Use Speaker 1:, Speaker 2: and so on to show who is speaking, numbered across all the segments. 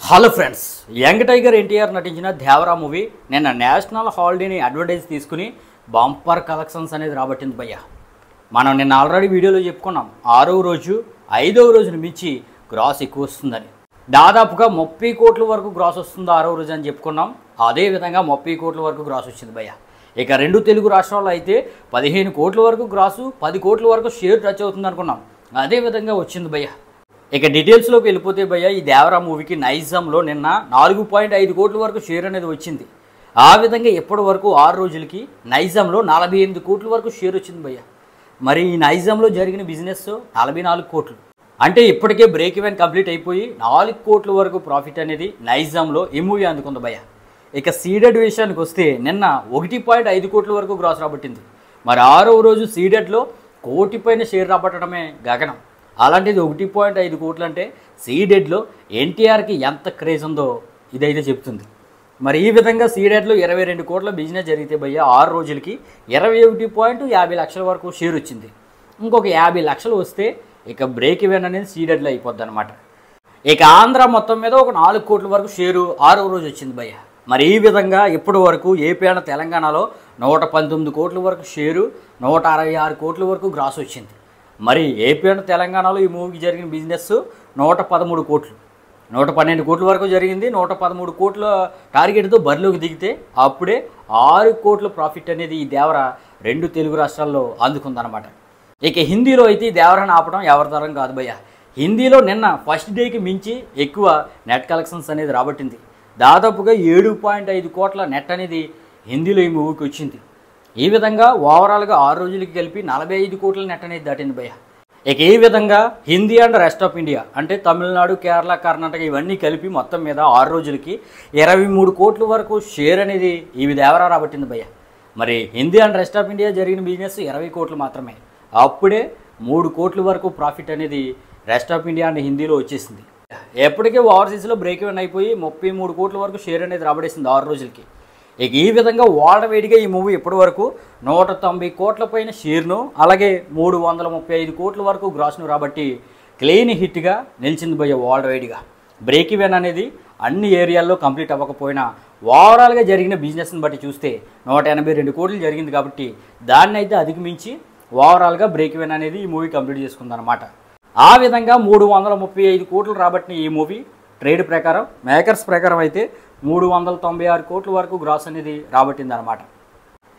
Speaker 1: Hello friends, young tiger NTR నటించిన Devara movie నిన్న national హాలిడేని advertise తీసుకుని బంపర్ కలెక్షన్స్ అనేది రాబట్టింది భయ్య. మనం నిన్న ఆల్రెడీ వీడియోలో చెప్పుకున్నాం 6వ రోజు 5వ రోజును మించి గ్రాస్ ఎక్కువ వస్తుందని. దాదాపుగా 30 కోట్ల వరకు గ్రాస్ వస్తుంది 6వ రోజు అని చెప్పుకున్నాం. అదేవిధంగా 30 కోట్ల వరకు గ్రాస్ వచ్చింది భయ్య. ఇక రెండు తెలుగు రాష్ట్రాల్లో అయితే 15 కోట్ల వరకు గ్రాసు, 10 కోట్ల వరకు షేర్ టచ్ అవుతుంది అనుకున్నాం. అదేవిధంగా వచ్చింది భయ్య. ఇక డీటెయిల్స్లోకి వెళ్ళిపోతే భయ్య, ఈ దేవరా మూవీకి నైజాంలో నిన్న 4.5 కోట్ల వరకు షేర్ అనేది వచ్చింది. ఆ విధంగా ఎప్పటి వరకు 6 రోజులకి నైజాంలో 48 కోట్ల వరకు షేర్ వచ్చింది భయ్య. మరి ఈ నైజాంలో జరిగిన బిజినెస్ 44 కోట్లు, అంటే ఇప్పటికే బ్రేక్ ఈవెన్ కంప్లీట్ అయిపోయి 4 కోట్ల వరకు ప్రాఫిట్ అనేది నైజాంలో ఈ మూవీ అందుకుంది భయ్య. ఇక సీడెడ్ విషయానికి వస్తే నిన్న 1.5 కోట్ల వరకు గ్రాస్ రాబట్టింది. మరి 6వ రోజు సీడెడ్లో కోటి పైన షేర్ రాబట్టడమే గగనం. అలాంటిది 1.5 కోట్లు అంటే సీడెడ్లో ఎన్టీఆర్కి ఎంత క్రేజ్ ఉందో ఇదైతే చెప్తుంది. మరి ఈ విధంగా సీడెడ్లో 22 కోట్ల బిజినెస్ జరిగితే భయ్య 6 రోజులకి 21.50 లక్షల వరకు షేర్ వచ్చింది. ఇంకొక 50 లక్షలు వస్తే ఇక బ్రేక్ ఈవెన్ అనేది సీడెడ్లో అయిపోద్ది అనమాట. ఇక ఆంధ్ర మొత్తం మీద ఒక 4 కోట్ల వరకు షేరు 6వ రోజు వచ్చింది భయ్య. మరి ఈ విధంగా ఇప్పటి వరకు ఏపీ అండ్ తెలంగాణలో 119 కోట్ల వరకు షేరు, 166 కోట్ల వరకు గ్రాస్ వచ్చింది. మరి ఏపీ అండ్ తెలంగాణలో ఈ మూవీకి జరిగిన బిజినెస్ 113 కోట్లు, 112 కోట్ల వరకు జరిగింది. 113 కోట్ల టార్గెట్తో బరిలోకి దిగితే అప్పుడే 6 కోట్ల ప్రాఫిట్ అనేది ఈ దేవరా రెండు తెలుగు రాష్ట్రాల్లో అందుకుందనమాట. ఇక హిందీలో అయితే ఈ దేవరాని ఆపడం ఎవరి తరం కాదు భయ్య. హిందీలో నిన్న ఫస్ట్ డేకి మించి ఎక్కువ నెట్ కలెక్షన్స్ అనేది రాబట్టింది. దాదాపుగా 7.5 కోట్ల నెట్ అనేది హిందీలో ఈ మూవీకి వచ్చింది. ఈ విధంగా ఓవరాల్గా 6 రోజులకి కలిపి 45 కోట్ల నెట్ అనేది దాటింది భయ్య. ఇక ఈ విధంగా Hindi and rest of India అంటే తమిళనాడు, కేరళ, కర్ణాటక ఇవన్నీ కలిపి మొత్తం మీద 6 రోజులకి 23 కోట్ల వరకు షేర్ అనేది ఈ దేవరా రాబట్టింది భయ్య. మరి Hindi and rest of India జరిగిన బిజినెస్ 20 కోట్లు మాత్రమే. అప్పుడే 3 కోట్ల వరకు ప్రాఫిట్ అనేది రెస్ట్ ఆఫ్ ఇండియా అండ్ హిందీలో వచ్చేసింది. ఎప్పటికే ఓవర్సీస్లో బ్రేక్ ఈవెన్ అయిపోయి 33 కోట్ల వరకు షేర్ అనేది రాబడేసింది 6 రోజులకి. ఇక ఈ విధంగా వరల్డ్ వైడ్గా ఈ మూవీ ఇప్పటి వరకు 190 కోట్ల పైన షేర్ను, అలాగే 335 కోట్ల వరకు గ్రాస్ను రాబట్టి క్లీన్ హిట్గా నిలిచింది భయ్య వరల్డ్ వైడ్గా. బ్రేక్ ఈవెన్ అనేది అన్ని ఏరియాల్లో కంప్లీట్ అవ్వకపోయినా ఓవరాల్గా జరిగిన బిజినెస్ని బట్టి చూస్తే 182 కోట్లు జరిగింది కాబట్టి దాన్ని అయితే అధిగమించి ఓవరాల్గా బ్రేక్ ఈవెన్ అనేది ఈ మూవీ కంప్లీట్ చేసుకుందనమాట. ఆ విధంగా 335 కోట్లు రాబట్టిన ఈ మూవీ ట్రేడ్ ప్రకారం, మేకర్స్ ప్రకారం అయితే 396 కోట్ల వరకు గ్రాస్ అనేది రాబట్టింది అనమాట.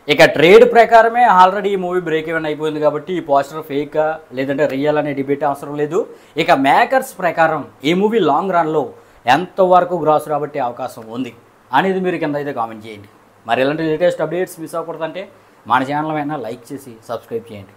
Speaker 1: ఇక ట్రేడ్ ప్రకారమే ఆల్రెడీ ఈ మూవీ బ్రేక్ ఈవెన్ అయిపోయింది కాబట్టి ఈ పోస్టర్ ఫేకా లేదంటే రియల్ అనే డిబేట్ అవసరం లేదు. ఇక మేకర్స్ ప్రకారం ఈ మూవీ లాంగ్ రన్లో ఎంతవరకు గ్రాస్ రాబట్టే అవకాశం ఉంది అనేది మీరు కింద అయితే కామెంట్ చేయండి. మరి ఇలాంటి లేటెస్ట్ అప్డేట్స్ మిస్ అవ్వకూడదంటే మన ఛానల్ అయినా లైక్ చేసి సబ్స్క్రైబ్ చేయండి.